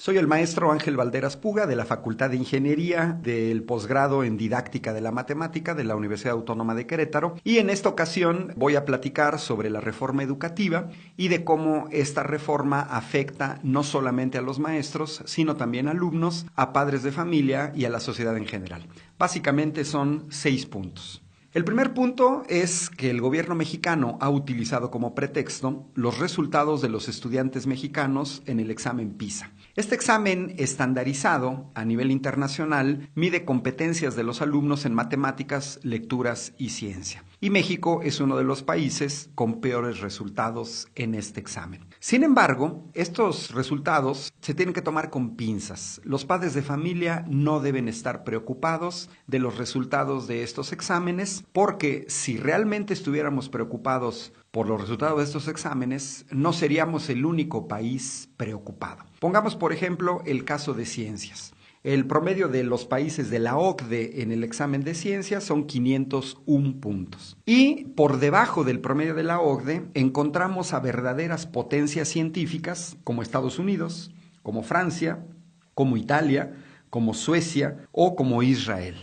Soy el maestro Ángel Valderas Puga de la Facultad de Ingeniería del posgrado en Didáctica de la Matemática de la Universidad Autónoma de Querétaro, y en esta ocasión voy a platicar sobre la reforma educativa y de cómo esta reforma afecta no solamente a los maestros, sino también a alumnos, a padres de familia y a la sociedad en general. Básicamente son 6 puntos. El primer punto es que el gobierno mexicano ha utilizado como pretexto los resultados de los estudiantes mexicanos en el examen PISA. Este examen estandarizado a nivel internacional mide competencias de los alumnos en matemáticas, lecturas y ciencia. Y México es uno de los países con peores resultados en este examen. Sin embargo, estos resultados se tienen que tomar con pinzas. Los padres de familia no deben estar preocupados de los resultados de estos exámenes, porque si realmente estuviéramos preocupados por los resultados de estos exámenes, no seríamos el único país preocupado. Pongamos, por ejemplo, el caso de ciencias. El promedio de los países de la OCDE en el examen de ciencias son 501 puntos. Y por debajo del promedio de la OCDE encontramos a verdaderas potencias científicas como Estados Unidos, como Francia, como Italia, como Suecia o como Israel.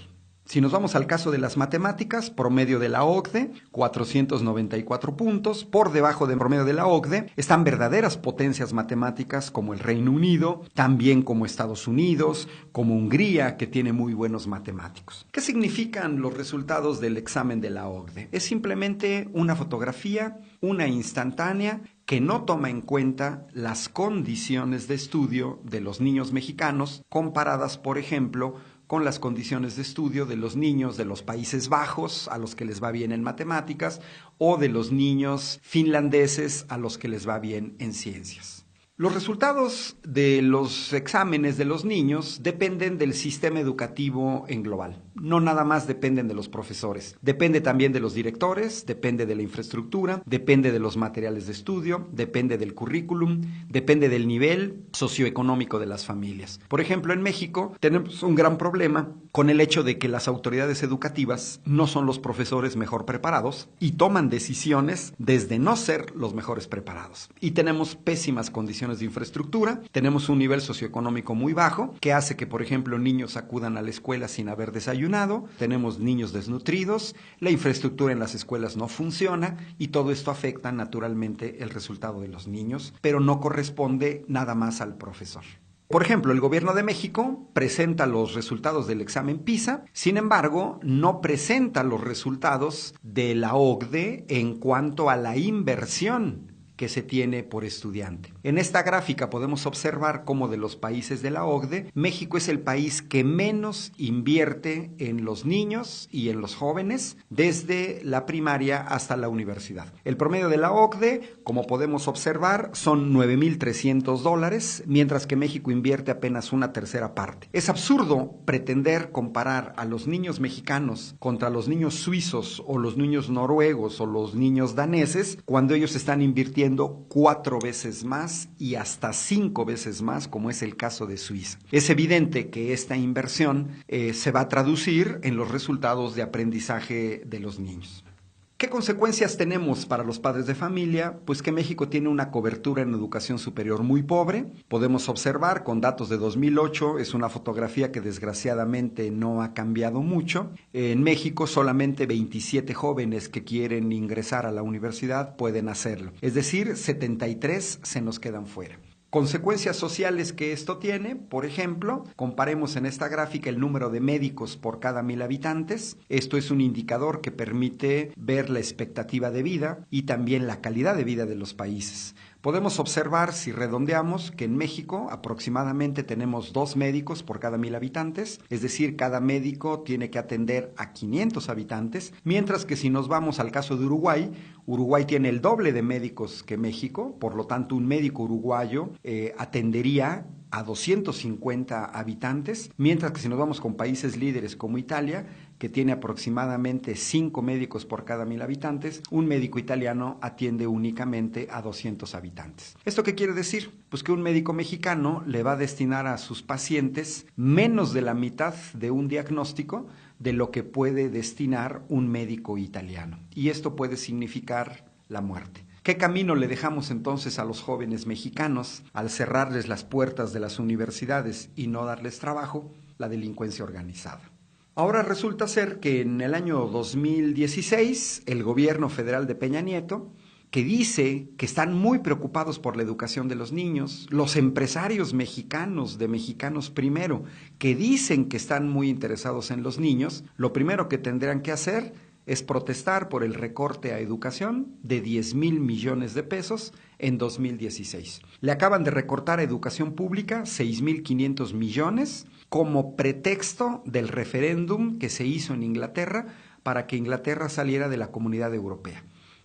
Si nos vamos al caso de las matemáticas, promedio de la OCDE, 494 puntos. Por debajo del promedio de la OCDE están verdaderas potencias matemáticas como el Reino Unido, también como Estados Unidos, como Hungría, que tiene muy buenos matemáticos. ¿Qué significan los resultados del examen de la OCDE? Es simplemente una fotografía, una instantánea, que no toma en cuenta las condiciones de estudio de los niños mexicanos comparadas, por ejemplo, con las condiciones de estudio de los niños de los Países Bajos, a los que les va bien en matemáticas, o de los niños finlandeses, a los que les va bien en ciencias. Los resultados de los exámenes de los niños dependen del sistema educativo en global. No nada más dependen de los profesores. Depende también de los directores, depende de la infraestructura, depende de los materiales de estudio, depende del currículum, depende del nivel socioeconómico de las familias. Por ejemplo, en México tenemos un gran problema con el hecho de que las autoridades educativas no son los profesores mejor preparados y toman decisiones desde no ser los mejores preparados. Y tenemos pésimas condiciones de infraestructura, tenemos un nivel socioeconómico muy bajo que hace que, por ejemplo, niños acudan a la escuela sin haber desayunado, tenemos niños desnutridos, la infraestructura en las escuelas no funciona y todo esto afecta naturalmente el resultado de los niños, pero no corresponde nada más al profesor. Por ejemplo, el gobierno de México presenta los resultados del examen PISA, sin embargo, no presenta los resultados de la OCDE en cuanto a la inversión que se tiene por estudiante. En esta gráfica podemos observar cómo de los países de la OCDE, México es el país que menos invierte en los niños y en los jóvenes desde la primaria hasta la universidad. El promedio de la OCDE, como podemos observar, son $9,300, mientras que México invierte apenas una tercera parte. Es absurdo pretender comparar a los niños mexicanos contra los niños suizos o los niños noruegos o los niños daneses cuando ellos están invirtiendo 4 veces más y hasta 5 veces más, como es el caso de Suiza. Es evidente que esta inversión se va a traducir en los resultados de aprendizaje de los niños. ¿Qué consecuencias tenemos para los padres de familia? Pues que México tiene una cobertura en educación superior muy pobre. Podemos observar con datos de 2008, es una fotografía que desgraciadamente no ha cambiado mucho. En México solamente 27 jóvenes que quieren ingresar a la universidad pueden hacerlo. Es decir, 73 se nos quedan fuera. Consecuencias sociales que esto tiene, por ejemplo, comparemos en esta gráfica el número de médicos por cada 1,000 habitantes. Esto es un indicador que permite ver la expectativa de vida y también la calidad de vida de los países. Podemos observar, si redondeamos, que en México aproximadamente tenemos 2 médicos por cada 1,000 habitantes, es decir, cada médico tiene que atender a 500 habitantes, mientras que si nos vamos al caso de Uruguay, Uruguay tiene el doble de médicos que México, por lo tanto un médico uruguayo atendería a 250 habitantes, mientras que si nos vamos con países líderes como Italia, que tiene aproximadamente 5 médicos por cada 1,000 habitantes, un médico italiano atiende únicamente a 200 habitantes. ¿Esto qué quiere decir? Pues que un médico mexicano le va a destinar a sus pacientes menos de la mitad de un diagnóstico de lo que puede destinar un médico italiano. Y esto puede significar la muerte. ¿Qué camino le dejamos entonces a los jóvenes mexicanos al cerrarles las puertas de las universidades y no darles trabajo? La delincuencia organizada. Ahora resulta ser que en el año 2016 el gobierno federal de Peña Nieto, que dice que están muy preocupados por la educación de los niños, los empresarios mexicanos de Mexicanos Primero, que dicen que están muy interesados en los niños, lo primero que tendrán que hacer es protestar por el recorte a educación de 10,000 millones de pesos en 2016. Le acaban de recortar a educación pública 6,500 millones como pretexto del referéndum que se hizo en Inglaterra para que Inglaterra saliera de la Comunidad Europea.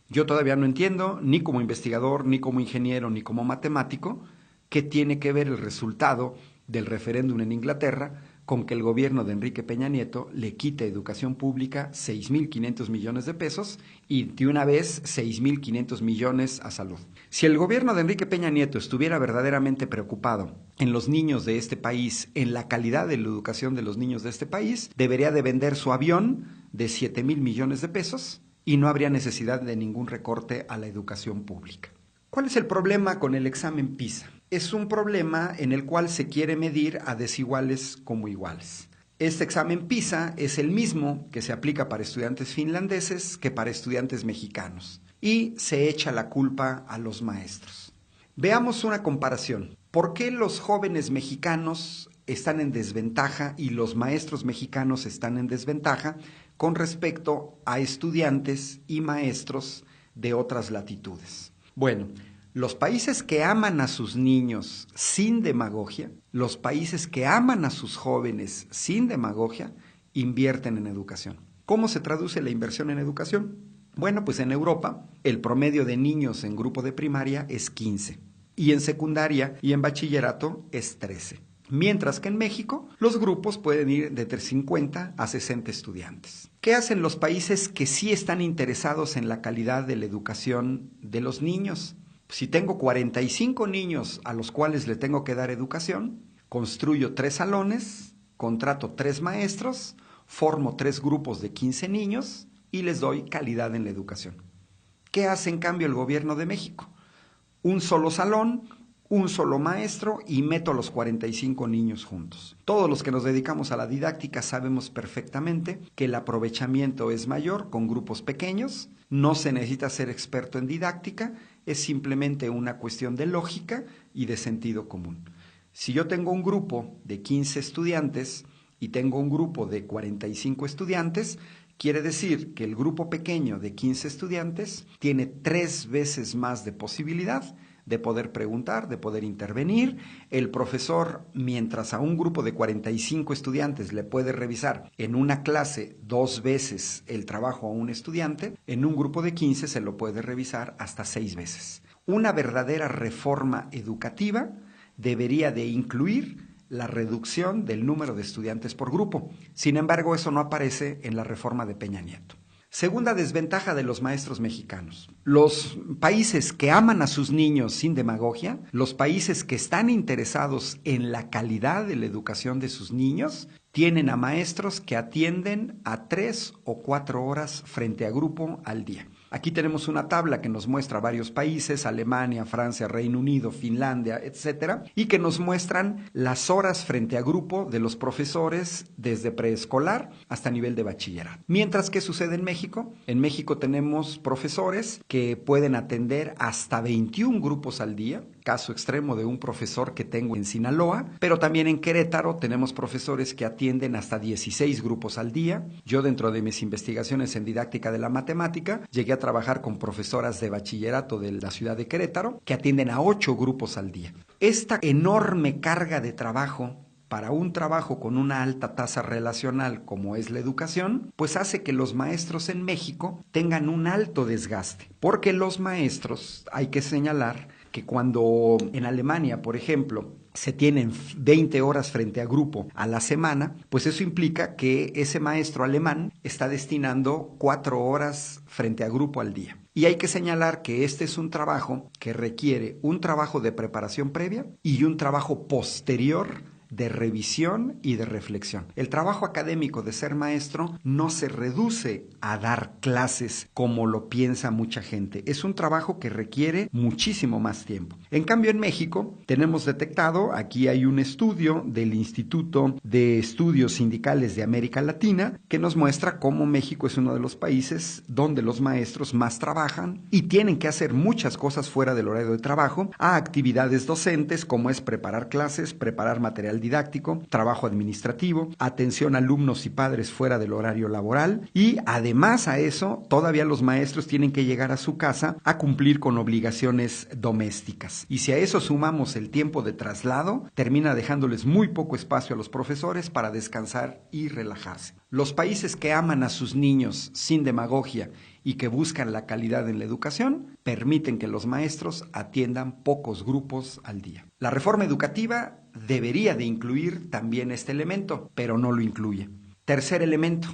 Yo todavía no entiendo, ni como investigador, ni como ingeniero, ni como matemático, qué tiene que ver el resultado del referéndum en Inglaterra con que el gobierno de Enrique Peña Nieto le quite a educación pública 6,500 millones de pesos y de una vez 6,500 millones a salud. Si el gobierno de Enrique Peña Nieto estuviera verdaderamente preocupado en los niños de este país, en la calidad de la educación de los niños de este país, debería de vender su avión de 7,000 millones de pesos y no habría necesidad de ningún recorte a la educación pública. ¿Cuál es el problema con el examen PISA? Es un problema en el cual se quiere medir a desiguales como iguales. Este examen PISA es el mismo que se aplica para estudiantes finlandeses que para estudiantes mexicanos y se echa la culpa a los maestros. Veamos una comparación. ¿Por qué los jóvenes mexicanos están en desventaja y los maestros mexicanos están en desventaja con respecto a estudiantes y maestros de otras latitudes? Bueno, los países que aman a sus niños sin demagogia, los países que aman a sus jóvenes sin demagogia, invierten en educación. ¿Cómo se traduce la inversión en educación? Bueno, pues en Europa el promedio de niños en grupo de primaria es 15 y en secundaria y en bachillerato es 13. Mientras que en México los grupos pueden ir de entre 50 a 60 estudiantes. ¿Qué hacen los países que sí están interesados en la calidad de la educación de los niños? Si tengo 45 niños a los cuales le tengo que dar educación, construyo 3 salones, contrato 3 maestros, formo 3 grupos de 15 niños y les doy calidad en la educación. ¿Qué hace en cambio el gobierno de México? Un solo salón, un solo maestro y meto a los 45 niños juntos. Todos los que nos dedicamos a la didáctica sabemos perfectamente que el aprovechamiento es mayor con grupos pequeños, no se necesita ser experto en didáctica, es simplemente una cuestión de lógica y de sentido común. Si yo tengo un grupo de 15 estudiantes y tengo un grupo de 45 estudiantes, quiere decir que el grupo pequeño de 15 estudiantes tiene 3 veces más de posibilidad de poder preguntar, de poder intervenir. El profesor, mientras a un grupo de 45 estudiantes le puede revisar en una clase 2 veces el trabajo a un estudiante, en un grupo de 15 se lo puede revisar hasta 6 veces. Una verdadera reforma educativa debería de incluir la reducción del número de estudiantes por grupo. Sin embargo, eso no aparece en la reforma de Peña Nieto. Segunda desventaja de los maestros mexicanos. Los países que aman a sus niños sin demagogia, los países que están interesados en la calidad de la educación de sus niños, tienen a maestros que atienden a 3 o 4 horas frente a grupo al día. Aquí tenemos una tabla que nos muestra varios países, Alemania, Francia, Reino Unido, Finlandia, etcétera, y que nos muestran las horas frente a grupo de los profesores desde preescolar hasta nivel de bachillerato. Mientras, ¿qué sucede en México? En México tenemos profesores que pueden atender hasta 21 grupos al día, caso extremo de un profesor que tengo en Sinaloa, pero también en Querétaro tenemos profesores que atienden hasta 16 grupos al día. Yo, dentro de mis investigaciones en didáctica de la matemática, llegué a trabajar con profesoras de bachillerato de la ciudad de Querétaro que atienden a 8 grupos al día. Esta enorme carga de trabajo para un trabajo con una alta tasa relacional como es la educación, pues hace que los maestros en México tengan un alto desgaste, porque los maestros, hay que señalar que cuando en Alemania, por ejemplo, se tienen 20 horas frente a grupo a la semana, pues eso implica que ese maestro alemán está destinando 4 horas frente a grupo al día. Y hay que señalar que este es un trabajo que requiere un trabajo de preparación previa y un trabajo posterior de revisión y de reflexión. El trabajo académico de ser maestro no se reduce a dar clases como lo piensa mucha gente. Es un trabajo que requiere muchísimo más tiempo. En cambio, en México tenemos detectado, aquí hay un estudio del Instituto de Estudios Sindicales de América Latina que nos muestra cómo México es uno de los países donde los maestros más trabajan y tienen que hacer muchas cosas fuera del horario de trabajo, a actividades docentes como es preparar clases, preparar material didáctico, trabajo administrativo, atención a alumnos y padres fuera del horario laboral, y además a eso todavía los maestros tienen que llegar a su casa a cumplir con obligaciones domésticas. Y si a eso sumamos el tiempo de traslado, termina dejándoles muy poco espacio a los profesores para descansar y relajarse. Los países que aman a sus niños sin demagogia y que buscan la calidad en la educación, permiten que los maestros atiendan pocos grupos al día. La reforma educativa debería de incluir también este elemento, pero no lo incluye. Tercer elemento,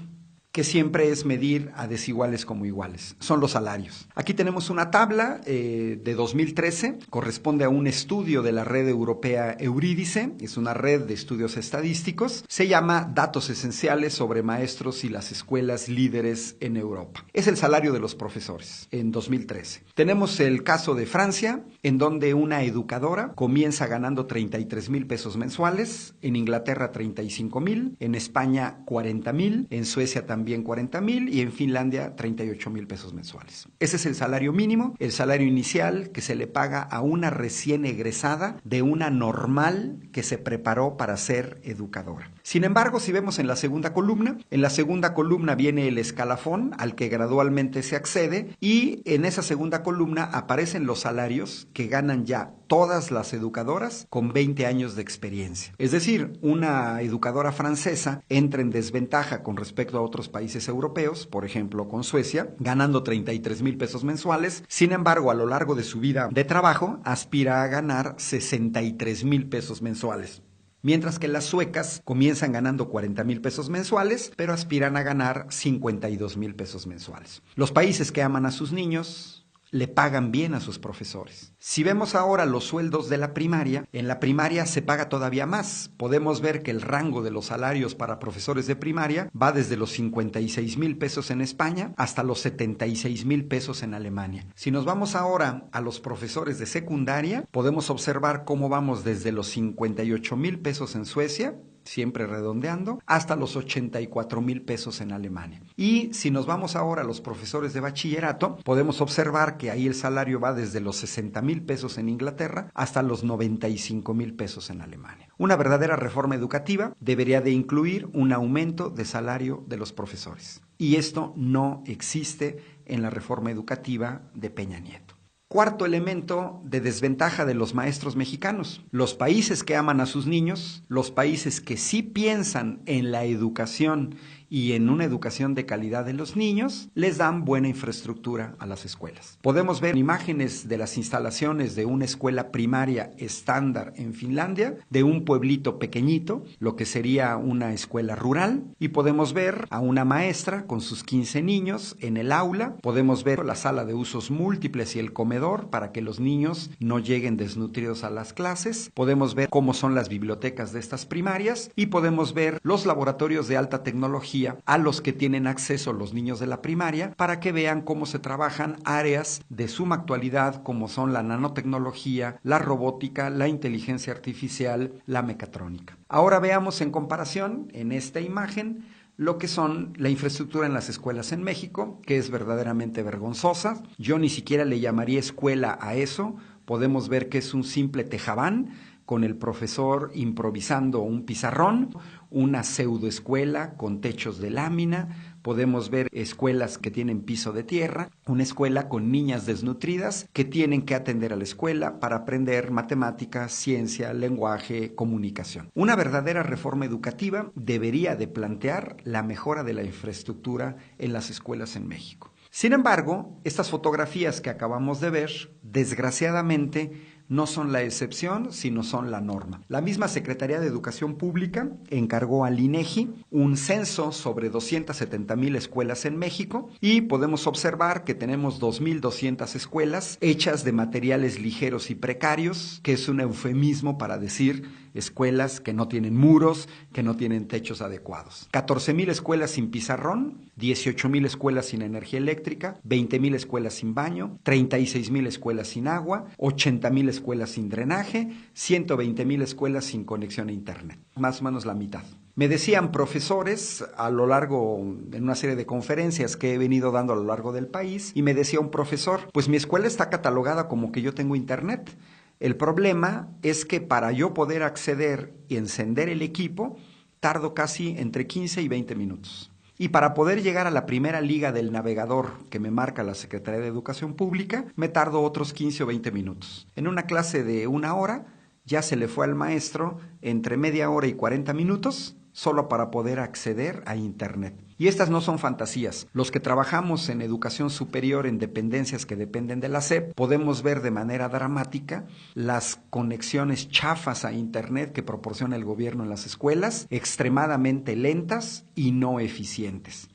que siempre es medir a desiguales como iguales, son los salarios. Aquí tenemos una tabla de 2013, corresponde a un estudio de la red europea Eurídice, es una red de estudios estadísticos, se llama Datos Esenciales sobre Maestros y las Escuelas Líderes en Europa. Es el salario de los profesores en 2013. Tenemos el caso de Francia, en donde una educadora comienza ganando 33,000 pesos mensuales, en Inglaterra 35,000, en España 40,000, en Suecia también 40,000 y en Finlandia 38,000 pesos mensuales. Ese es el salario mínimo, el salario inicial que se le paga a una recién egresada de una normal que se preparó para ser educadora. Sin embargo, si vemos en la segunda columna viene el escalafón al que gradualmente se accede y en esa segunda columna aparecen los salarios que ganan ya todas las educadoras con 20 años de experiencia. Es decir, una educadora francesa entra en desventaja con respecto a otros países europeos, por ejemplo con Suecia, ganando 33,000 pesos mensuales. Sin embargo, a lo largo de su vida de trabajo, aspira a ganar 63,000 pesos mensuales. Mientras que las suecas comienzan ganando 40,000 pesos mensuales, pero aspiran a ganar 52,000 pesos mensuales. Los países que aman a sus niños le pagan bien a sus profesores. Si vemos ahora los sueldos de la primaria, en la primaria se paga todavía más. Podemos ver que el rango de los salarios para profesores de primaria va desde los 56,000 pesos en España hasta los 76,000 pesos en Alemania. Si nos vamos ahora a los profesores de secundaria, podemos observar cómo vamos desde los 58,000 pesos en Suecia, siempre redondeando, hasta los 84,000 pesos en Alemania. Y si nos vamos ahora a los profesores de bachillerato, podemos observar que ahí el salario va desde los 60,000 pesos en Inglaterra hasta los 95,000 pesos en Alemania. Una verdadera reforma educativa debería de incluir un aumento de salario de los profesores. Y esto no existe en la reforma educativa de Peña Nieto. Cuarto elemento de desventaja de los maestros mexicanos: los países que aman a sus niños, los países que sí piensan en la educación y en una educación de calidad de los niños, les dan buena infraestructura a las escuelas. Podemos ver imágenes de las instalaciones de una escuela primaria estándar en Finlandia, de un pueblito pequeñito, lo que sería una escuela rural, y podemos ver a una maestra con sus 15 niños en el aula, podemos ver la sala de usos múltiples y el comedor para que los niños no lleguen desnutridos a las clases, podemos ver cómo son las bibliotecas de estas primarias y podemos ver los laboratorios de alta tecnología a los que tienen acceso los niños de la primaria para que vean cómo se trabajan áreas de suma actualidad como son la nanotecnología, la robótica, la inteligencia artificial, la mecatrónica. Ahora veamos en comparación en esta imagen lo que son la infraestructura en las escuelas en México, que es verdaderamente vergonzosa. Yo ni siquiera le llamaría escuela a eso. Podemos ver que es un simple tejabán con el profesor improvisando un pizarrón, una pseudoescuela con techos de lámina. Podemos ver escuelas que tienen piso de tierra, una escuela con niñas desnutridas que tienen que atender a la escuela para aprender matemáticas, ciencia, lenguaje, comunicación. Una verdadera reforma educativa debería de plantear la mejora de la infraestructura en las escuelas en México. Sin embargo, estas fotografías que acabamos de ver, desgraciadamente, no son la excepción, sino son la norma. La misma Secretaría de Educación Pública encargó al INEGI un censo sobre 270,000 escuelas en México y podemos observar que tenemos 2,200 escuelas hechas de materiales ligeros y precarios, que es un eufemismo para decir escuelas que no tienen muros, que no tienen techos adecuados. 14,000 escuelas sin pizarrón, 18,000 escuelas sin energía eléctrica, 20,000 escuelas sin baño, 36,000 escuelas sin agua, 80,000 escuelas sin drenaje, 120,000 escuelas sin conexión a internet. Más o menos la mitad. Me decían profesores a lo largo, en una serie de conferencias que he venido dando a lo largo del país, y me decía un profesor, pues mi escuela está catalogada como que yo tengo internet. El problema es que para yo poder acceder y encender el equipo, tardo casi entre 15 y 20 minutos. Y para poder llegar a la primera liga del navegador que me marca la Secretaría de Educación Pública, me tardo otros 15 o 20 minutos. En una clase de 1 hora, ya se le fue al maestro entre media hora y 40 minutos solo para poder acceder a internet. Y estas no son fantasías. Los que trabajamos en educación superior en dependencias que dependen de la SEP, podemos ver de manera dramática las conexiones chafas a internet que proporciona el gobierno en las escuelas, extremadamente lentas y no eficientes.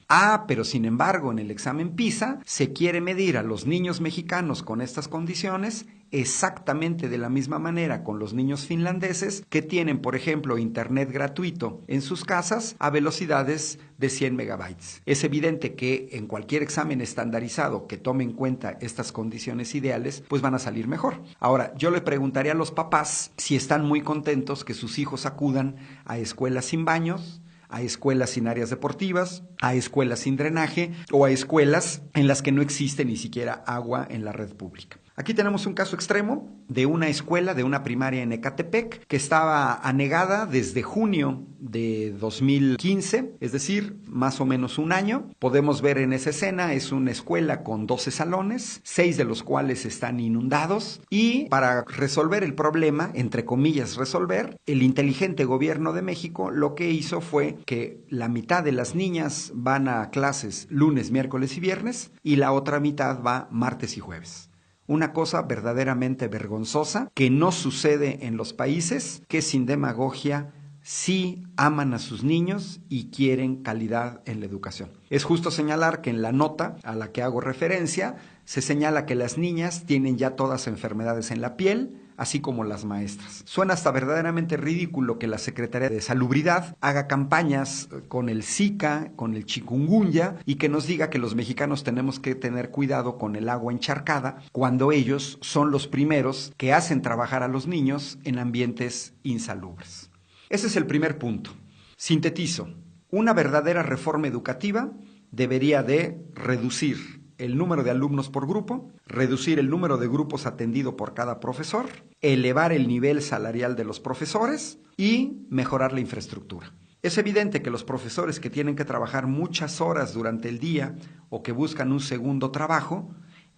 Pero sin embargo, en el examen PISA se quiere medir a los niños mexicanos con estas condiciones exactamente de la misma manera con los niños finlandeses que tienen, por ejemplo, internet gratuito en sus casas a velocidades de 100 megabytes. Es evidente que en cualquier examen estandarizado que tome en cuenta estas condiciones ideales, pues van a salir mejor. Ahora, yo le preguntaría a los papás si están muy contentos que sus hijos acudan a escuelas sin baños, a escuelas sin áreas deportivas, a escuelas sin drenaje o a escuelas en las que no existe ni siquiera agua en la red pública. Aquí tenemos un caso extremo de una escuela, de una primaria en Ecatepec, que estaba anegada desde junio de 2015, es decir, más o menos un año. Podemos ver en esa escena, es una escuela con 12 salones, 6 de los cuales están inundados, y para resolver el problema, entre comillas resolver, el inteligente gobierno de México lo que hizo fue que la mitad de las niñas van a clases lunes, miércoles y viernes, y la otra mitad va martes y jueves. Una cosa verdaderamente vergonzosa que no sucede en los países que sin demagogia sí aman a sus niños y quieren calidad en la educación. Es justo señalar que en la nota a la que hago referencia se señala que las niñas tienen ya todas enfermedades en la piel, así como las maestras. Suena hasta verdaderamente ridículo que la Secretaría de Salubridad haga campañas con el Zika, con el chikungunya, y que nos diga que los mexicanos tenemos que tener cuidado con el agua encharcada, cuando ellos son los primeros que hacen trabajar a los niños en ambientes insalubres. Ese es el primer punto. Sintetizo. Una verdadera reforma educativa debería de reducir el número de alumnos por grupo, reducir el número de grupos atendido por cada profesor, elevar el nivel salarial de los profesores y mejorar la infraestructura. Es evidente que los profesores que tienen que trabajar muchas horas durante el día o que buscan un segundo trabajo,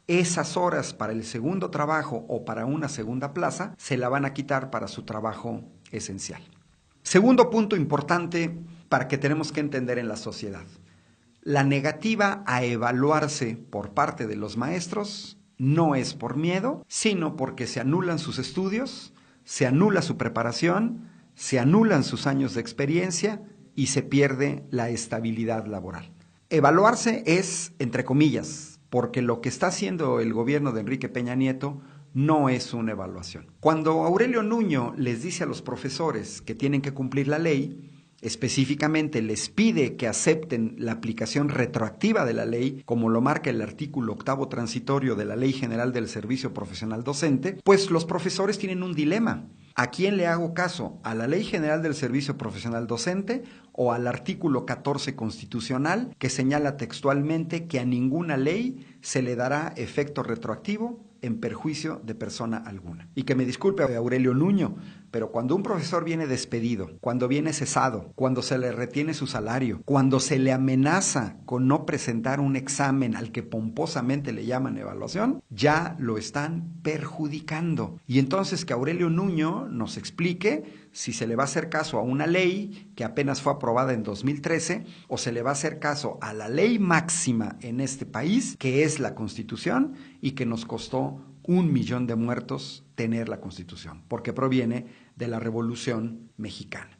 esas horas para el segundo trabajo o para una segunda plaza se la van a quitar para su trabajo esencial. Segundo punto importante para que tenemos que entender en la sociedad. La negativa a evaluarse por parte de los maestros no es por miedo, sino porque se anulan sus estudios, se anula su preparación, se anulan sus años de experiencia y se pierde la estabilidad laboral. Evaluarse es, entre comillas, porque lo que está haciendo el gobierno de Enrique Peña Nieto no es una evaluación. Cuando Aurelio Nuño les dice a los profesores que tienen que cumplir la ley, específicamente les pide que acepten la aplicación retroactiva de la ley, como lo marca el artículo 8º transitorio de la Ley General del Servicio Profesional Docente, pues los profesores tienen un dilema. ¿A quién le hago caso? ¿A la Ley General del Servicio Profesional Docente o al artículo 14 constitucional que señala textualmente que a ninguna ley se le dará efecto retroactivo en perjuicio de persona alguna? Y que me disculpe Aurelio Nuño, pero cuando un profesor viene despedido, cuando viene cesado, cuando se le retiene su salario, cuando se le amenaza con no presentar un examen al que pomposamente le llaman evaluación, ya lo están perjudicando. Y entonces que Aurelio Nuño nos explique si se le va a hacer caso a una ley que apenas fue aprobada en 2013 o se le va a hacer caso a la ley máxima en este país, que es la Constitución y que nos costó 1 millón de muertos tener la Constitución, porque proviene de la Revolución Mexicana.